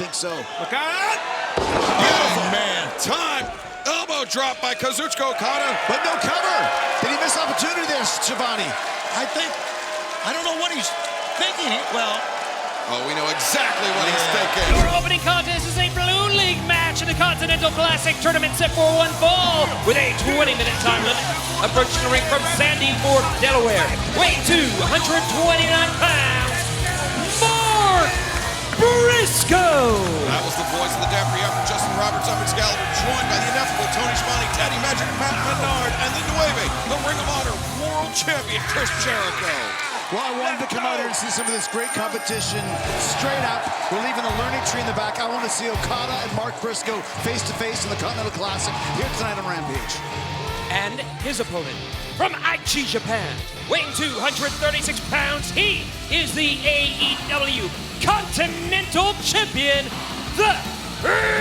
think so. Look out! Oh, man. Time. Elbow drop by Kazuchika Okada. But no cover. Did he miss opportunity there, Shivani? I don't know what he's thinking. Oh, we know exactly what he's thinking. Your opening contest is a Blue League match in the Continental Classic Tournament set for one fall with a 20-minute time limit. Approaching the ring from Sandy Ford, Delaware, weighing 229 pounds, Mark Briscoe. That was the voice of the Deputy after Justin Roberts up in Excalibur, joined by the ineffable Tony Schiavone, Daddy Magic, Matt Menard, and the Nueve, the Ring of Honor World Champion Chris Jericho. Well, I wanted to come out here and see some of this great competition straight up. We're leaving the learning tree in the back. I want to see Okada and Mark Briscoe face-to-face in the Continental Classic here tonight on Rampage. And his opponent from Aichi, Japan, weighing 236 pounds, he is the AEW Continental Champion, the Rainmaker,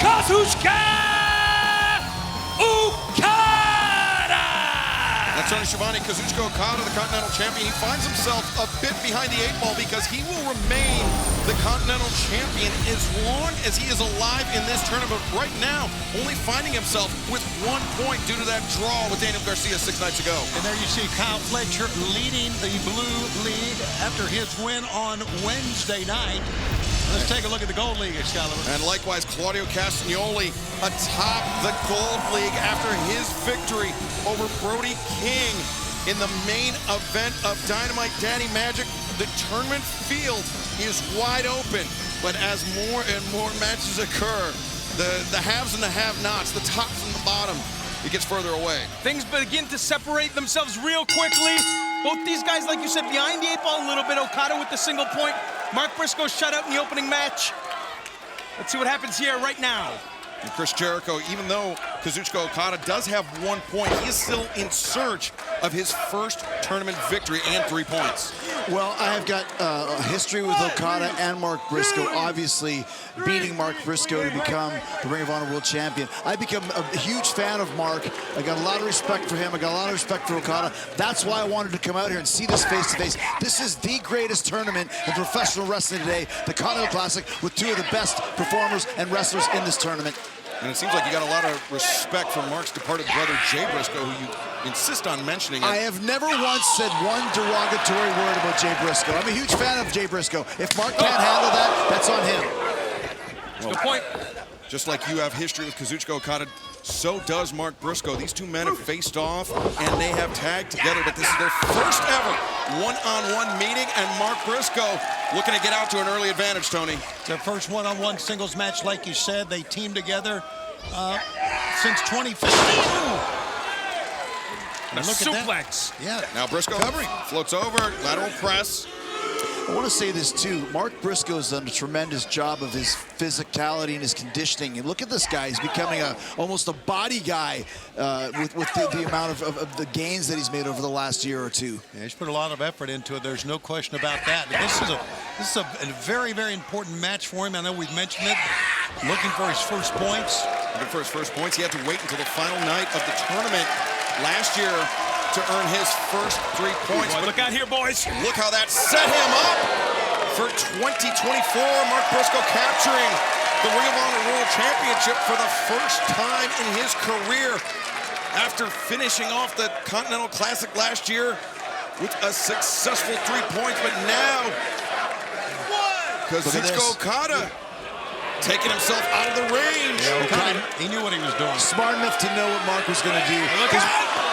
Kazuchika Okada. That's Tony Schiavone, Kazuchika Okada, the Continental Champion. He finds himself a bit behind the 8 ball because he will remain the Continental Champion as long as he is alive in this tournament. Right now, only finding himself with 1 point due to that draw with Daniel Garcia 6 nights ago. And there you see Kyle Fletcher leading the Blue League after his win on Wednesday night. Let's take a look at the Gold League, Excalibur. And likewise, Claudio Castagnoli atop the Gold League after his victory over Brody King in the main event of Dynamite Daddy Magic. The tournament field is wide open, but as more and more matches occur, the haves and the have-nots, the top from the bottom, it gets further away. Things begin to separate themselves real quickly. Both these guys, like you said, behind the 8 ball a little bit. Okada with the single point. Mark Briscoe shut out in the opening match. Let's see what happens here right now. And Chris Jericho, even though Kazuchika Okada does have 1 point, he is still in search of his first tournament victory and 3 points. Well, I have got a history with Okada and Mark Briscoe, obviously beating Mark Briscoe to become the Ring of Honor World Champion. I've become a huge fan of Mark. I got a lot of respect for him. I got a lot of respect for Okada. That's why I wanted to come out here and see this face-to-face. This is the greatest tournament in professional wrestling today, the Continental Classic, with 2 of the best performers and wrestlers in this tournament. And it seems like you got a lot of respect for Mark's departed brother, Jay Briscoe, who you insist on mentioning. I have never once said one derogatory word about Jay Briscoe. I'm a huge fan of Jay Briscoe. If Mark can't handle that, that's on him. Well, good point. Just like you have history with Kazuchika Okada, so does Mark Briscoe. These 2 men have faced off, and they have tagged together, but this is their first ever one-on-one meeting, and Mark Briscoe looking to get out to an early advantage, Tony. It's their first one-on-one singles match, like you said. They teamed together since 2015. And a suplex. Yeah. Now Briscoe floats over, lateral press. I want to say this too. Mark Briscoe's done a tremendous job of his physicality and his conditioning. And look at this guy; he's becoming almost a body guy with the amount of the gains that he's made over the last year or 2. Yeah, he's put a lot of effort into it. There's no question about that. This is a very, very important match for him. I know we've mentioned it. Looking for his first points. Looking for his first points. He had to wait until the final night of the tournament last year to earn his first 3 points. Boy, look out here, boys. Look how that set him up for 2024. Mark Briscoe capturing the Ring of Honor World Championship for the first time in his career after finishing off the Continental Classic last year with a successful 3 points. But now, Kazuchika Okada taking himself out of the range. Yeah, Okada, he knew what he was doing. Smart enough to know what Mark was going to do.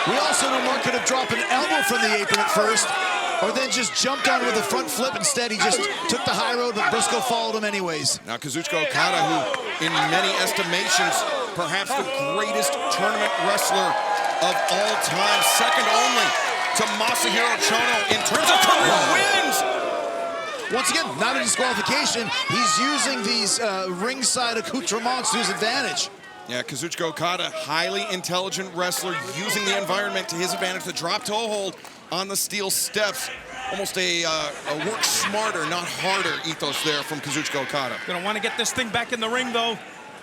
We also know Mark could have dropped an elbow from the apron at first, or then just jumped on with a front flip. Instead, he just took the high road, but Briscoe followed him anyways. Now Kazuchika Okada, who in many estimations, perhaps the greatest tournament wrestler of all time, second only to Masahiro Chono in terms of career wins. Once again, not a disqualification. He's using these ringside accoutrements to his advantage. Yeah, Kazuchika Okada, highly intelligent wrestler, using the environment to his advantage. The drop toe hold on the steel steps. Almost a work smarter, not harder ethos there from Kazuchika Okada. Gonna want to get this thing back in the ring, though.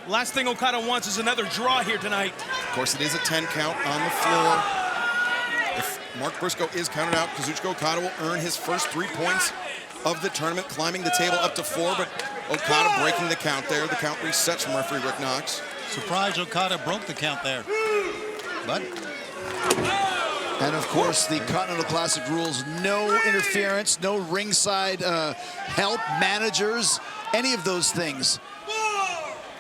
Last thing Okada wants is another draw here tonight. Of course, it is a 10 count on the floor. If Mark Briscoe is counted out, Kazuchika Okada will earn his first 3 points of the tournament, climbing the table up to 4, but Okada breaking the count there. The count resets from referee Rick Knox. Surprised Okada broke the count there. But and of course, the Continental Classic rules, no interference, no ringside help, managers, any of those things.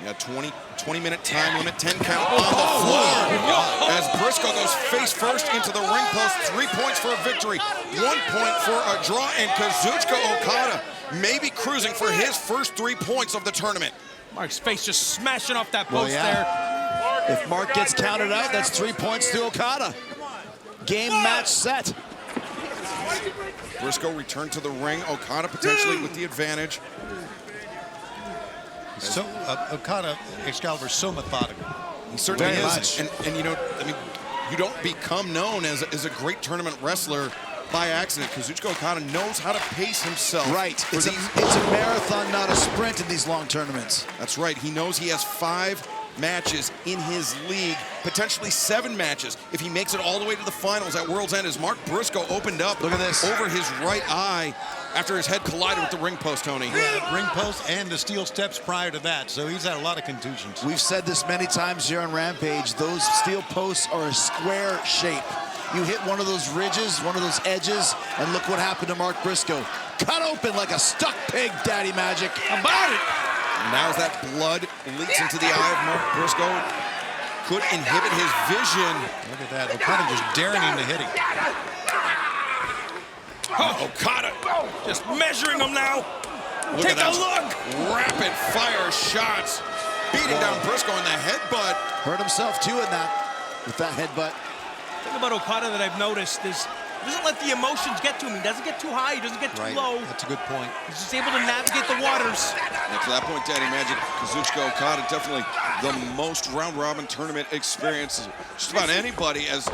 Yeah, 20-minute time limit, 10 count on the floor. As Briscoe goes face first into the ring post, 3 points for a victory, 1 point for a draw, and Kazuchika Okada maybe cruising for his first 3 points of the tournament. Mark's face just smashing off that post there. If Mark gets counted out, that's 3 points to Okada. Game, match, set. Briscoe returned to the ring, Okada potentially with the advantage. so Okada, Excalibur, so methodical. He certainly Very is. much. And you know, I mean, you don't become known as a great tournament wrestler by accident. Kazuchika Okada knows how to pace himself. Right. It's a marathon, not a sprint in these long tournaments. That's right. He knows he has 5 matches in his league, potentially 7 matches if he makes it all the way to the finals at World's End, as Mark Briscoe opened up Look at this. over his right eye after his head collided with the ring post, Tony. Yeah, ring post and the steel steps prior to that, so he's had a lot of contusions. We've said this many times here on Rampage, those steel posts are a square shape. You hit one of those ridges, one of those edges, and look what happened to Mark Briscoe. Cut open like a stuck pig, Daddy Magic. How about it? Now as that blood leaks into the eye of Mark Briscoe, could inhibit his vision. Look at that, Okada just daring him to hit him. Oh, Okada Just measuring him now. Look Take at a that. look. Rapid fire shots, beating down Briscoe in the headbutt. Hurt himself too in that, with that headbutt. The thing about Okada that I've noticed is he doesn't let the emotions get to him. He doesn't get too high. He doesn't get too low. That's a good point. He's just able to navigate the waters. And to that point, Daddy Magic, Kazuchika Okada definitely the most round-robin tournament experience. Just about anybody, as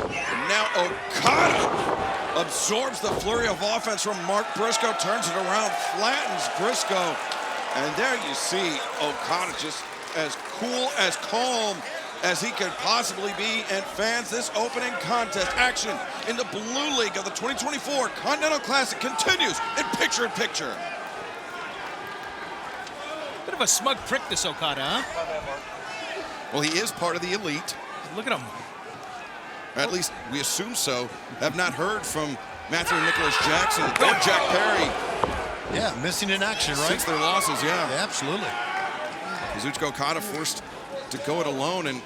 now Okada absorbs the flurry of offense from Mark Briscoe, turns it around, flattens Briscoe. And there you see Okada just as cool, as calm as he could possibly be. And fans, this opening contest action in the Blue League of the 2024 Continental Classic continues in picture-in-picture. Bit of a smug prick, this Okada, huh? Well, he is part of the elite. Look at him. At least we assume so. Have not heard from Matthew and Nicholas Jackson or Jack Perry Yeah, missing in action, right? since their losses, yeah. Yeah, absolutely. Kazuchika Okada forced to go it alone and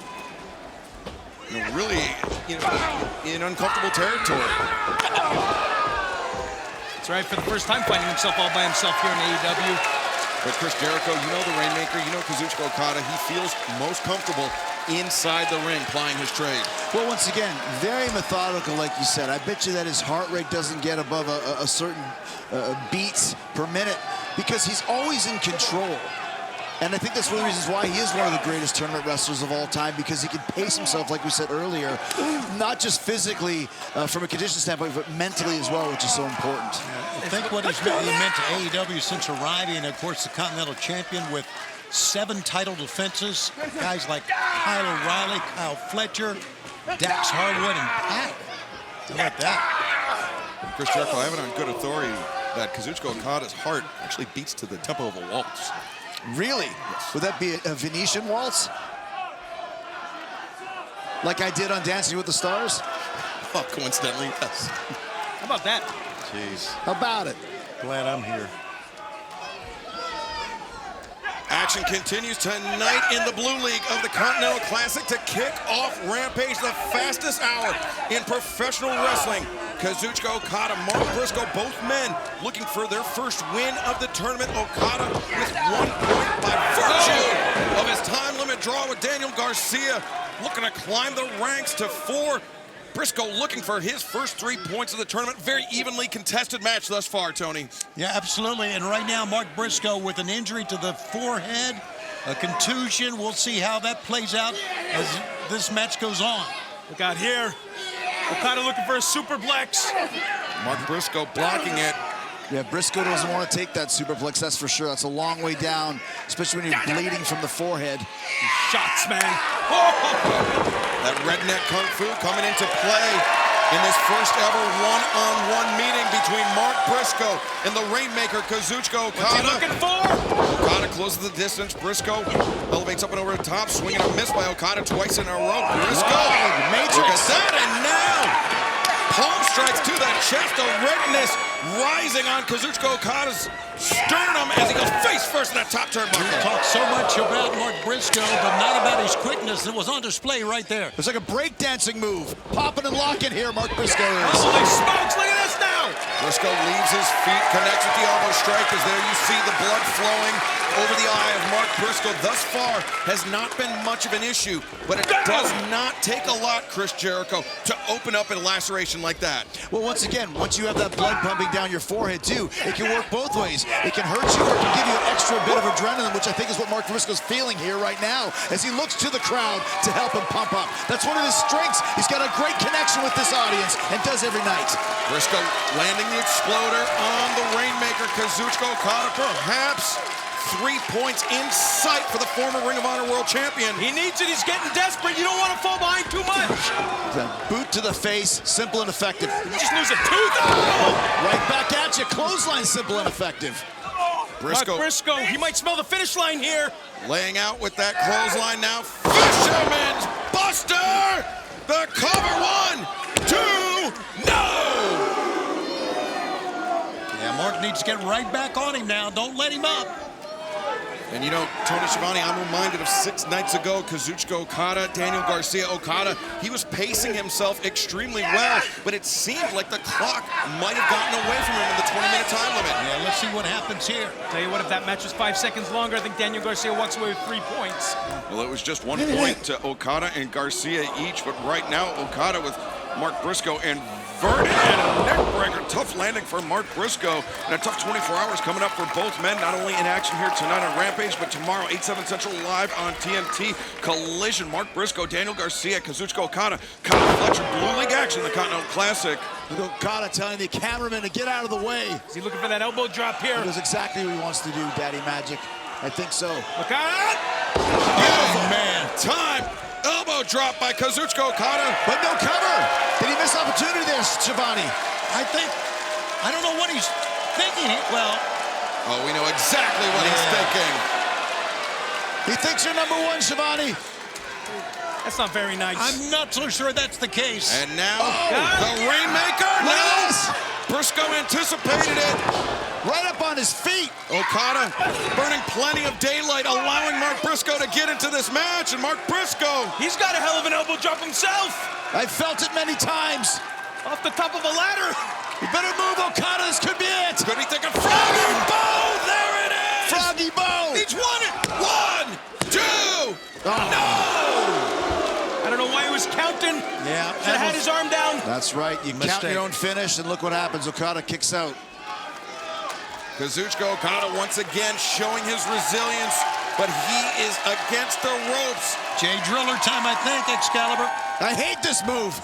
really in uncomfortable territory. That's right, for the first time finding himself all by himself here in AEW. But Chris Jericho, you know the Rainmaker, you know Kazuchika Okada, he feels most comfortable inside the ring plying his trade. Well, once again, very methodical, like you said. I bet you that his heart rate doesn't get above a certain beats per minute because he's always in control. And I think that's one of the reasons why he is one of the greatest tournament wrestlers of all time, because he can pace himself, like we said earlier, not just physically from a condition standpoint, but mentally as well, which is so important. I think what he's meant to AEW since arriving, and of course the Continental Champion with 7 title defenses, guys like Kyle O'Reilly, Kyle Fletcher, Dax Harwood, and Pat. How about that? Chris Jericho, I have it on good authority that Kazuchika Okada's heart actually beats to the tempo of a waltz. Really? Yes. Would that be a Venetian waltz? Like I did on Dancing with the Stars? Oh, coincidentally, yes. How about that? Jeez, How about it? glad I'm here. Action continues tonight in the Blue League of the Continental Classic to kick off Rampage, the fastest hour in professional wrestling. Kazuchika Okada, Mark Briscoe, both men looking for their first win of the tournament. Okada with 1 point by virtue of his time limit draw with Daniel Garcia, looking to climb the ranks to 4. Briscoe looking for his first 3 points of the tournament. Very evenly contested match thus far, Tony. Yeah, absolutely. And right now, Mark Briscoe with an injury to the forehead, a contusion. We'll see how that plays out as this match goes on. Look out here. Okada looking for a superplex. Mark Briscoe blocking it. Yeah, Briscoe doesn't want to take that superplex, that's for sure. That's a long way down, especially when you're bleeding from the forehead. Shots, man. That redneck kung fu coming into play. in this first ever one-on-one meeting between Mark Briscoe and the Rainmaker, Kazuchika Okada. What's he looking for? Okada closes the distance. Briscoe elevates up and over the top, swinging a miss by Okada twice in a row. Briscoe, look at that, and now palm strikes to the chest, the redness rising on Kazuchika Okada's sternum as he goes face first in that top turnbuckle. We talk so much about Mark Briscoe, but not about his quickness that was on display right there. It's like a breakdancing move. Popping and locking here, Mark Briscoe is. Holy smokes, look at this now! Briscoe leaves his feet, connects with the elbow strike, as there you see the blood flowing over the eye of Mark Briscoe. Thus far has not been much of an issue, but it does not take a lot, Chris Jericho, to open up a laceration like that. Well, once again, once you have that blood pumping down your forehead too, it can work both ways. It can hurt you or it can give you an extra bit of adrenaline, which I think is what Mark Briscoe's feeling here right now as he looks to the crowd to help him pump up. That's one of his strengths. He's got a great connection with this audience and does every night. Briscoe landing the exploder on the Rainmaker, Kazuchika Okada, perhaps 3 points in sight for the former Ring of Honor World Champion. He needs it, he's getting desperate. You don't want to fall behind too much. The boot to the face, simple and effective. Just lose a tooth. Oh! Right back at you, clothesline, simple and effective. Briscoe, Mark Briscoe, he might smell the finish line here. laying out with that clothesline now. Fisherman's Buster! The cover, 1, 2, no! Yeah, Mark needs to get right back on him now. Don't let him up. And you know, Tony Schiavone, I'm reminded of 6 nights ago, Kazuchika Okada, Daniel Garcia Okada. He was pacing himself extremely well, but it seemed like the clock might have gotten away from him in the 20-minute time limit. Yeah, let's see what happens here. Tell you what, if that match was 5 seconds longer, I think Daniel Garcia walks away with 3 points. Well, it was just 1 point to Okada and Garcia each, but right now, Okada with Mark Briscoe inverted and a neck breaker. Tough landing for Mark Briscoe, and a tough 24 hours coming up for both men, not only in action here tonight on Rampage, but tomorrow, 8/7 Central, live on TNT Collision. Mark Briscoe, Daniel Garcia, Kazuchika Okada, Kyle Fletcher, Blue League action, the Continental Classic. Okada telling the cameraman to get out of the way. Is he looking for that elbow drop here? He knows exactly what he wants to do, Daddy Magic. I think so. Look out! Beautiful man. Time. Elbow drop by Kazuchika Okada. But no cover. Did he miss opportunity there, Schiavone? I don't know what he's thinking. Well, Oh, we know exactly what he's thinking. He thinks you're number 1, Schiavone. That's not very nice. I'm not so sure that's the case. And now, the Rainmaker. Look at No! this. Briscoe anticipated it. Right up on his feet. Okada burning plenty of daylight, allowing Mark Briscoe to get into this match. And Mark Briscoe, He's got a hell of an elbow drop himself. I felt it many times. Off the top of a ladder. You better move, Okada. This could be it. could be thinking Froggy Bow. There it is. Froggy Bow. He's won it. 1, 2. Oh. I don't know why he was counting. Yeah, Should have had his arm down. That's right. You count Mistake. your own finish, and look what happens. Okada kicks out. Kazuchika Okada once again showing his resilience, but he is against the ropes. Jay Driller time, I think, Excalibur. I hate this move.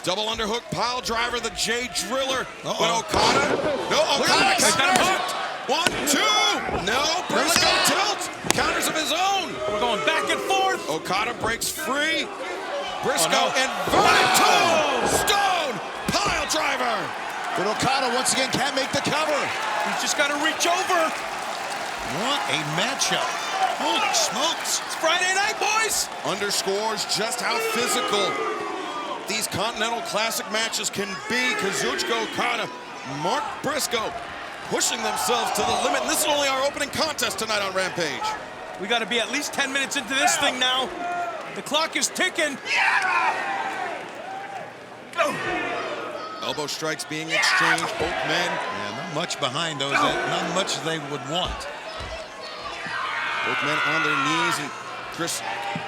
Double underhook pile driver, the Jay Driller. But Okada, no, Okada this. got him hooked. 1, 2, no, Briscoe tilt, counters of his own. We're going back and forth. Okada breaks free. Briscoe inverted stone pile driver. But Okada once again can't make the cover. He's just got to reach over. What a matchup. Holy smokes. It's Friday night, boys. Underscores just how physical these Continental Classic matches can be. Kazuchika Okada, Mark Briscoe pushing themselves to the limit. And this is only our opening contest tonight on Rampage. We got to be at least 10 minutes into this thing now. The clock is ticking. Elbow strikes being exchanged, both men. Yeah, not much behind those. Not much they would want. Both men on their knees. And Chris,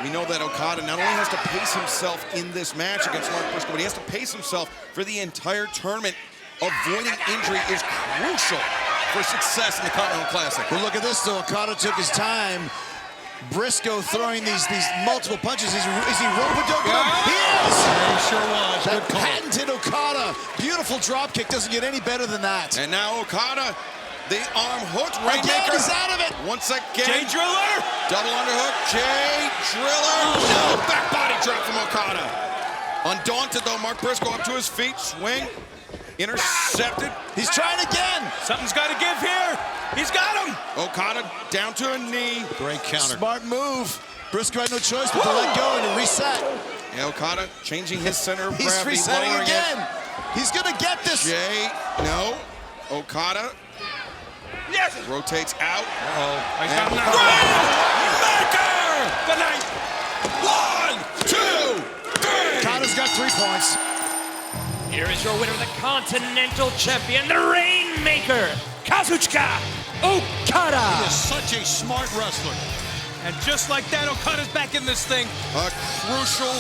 we know that Okada not only has to pace himself in this match against Mark Briscoe, but he has to pace himself for the entire tournament. Avoiding injury is crucial for success in the Continental Classic. But look at this, though. Okada took his time. Briscoe throwing these multiple punches. Is he rope-a-dope? He is! Yeah, he sure was. That Good call. patented Okada. Beautiful drop kick. Doesn't get any better than that. And now Okada, the arm hooked Again, Rainmaker. he's out of it. Once Jay again, Driller. double underhook, Jay Driller. No, back body drop from Okada. Undaunted, though, Mark Briscoe up to his feet. Swing. Intercepted. He's trying again. Something's got to give here. He's got him. Okada down to a knee. Great counter. Smart move. Briscoe had no choice but to let go and to reset. Yeah, Okada changing his center of He's gravity. resetting lowering again. it. He's gonna get this. Jay, no. Okada. Yes. Rotates out. He's got him now. Rainmaker! Good night. 1, 2, 3. Okada's got 3 points. Here is your winner, the Continental Champion, the Rainmaker, Kazuchika Okada. He is such a smart wrestler. And just like that, Okada's back in this thing. A crucial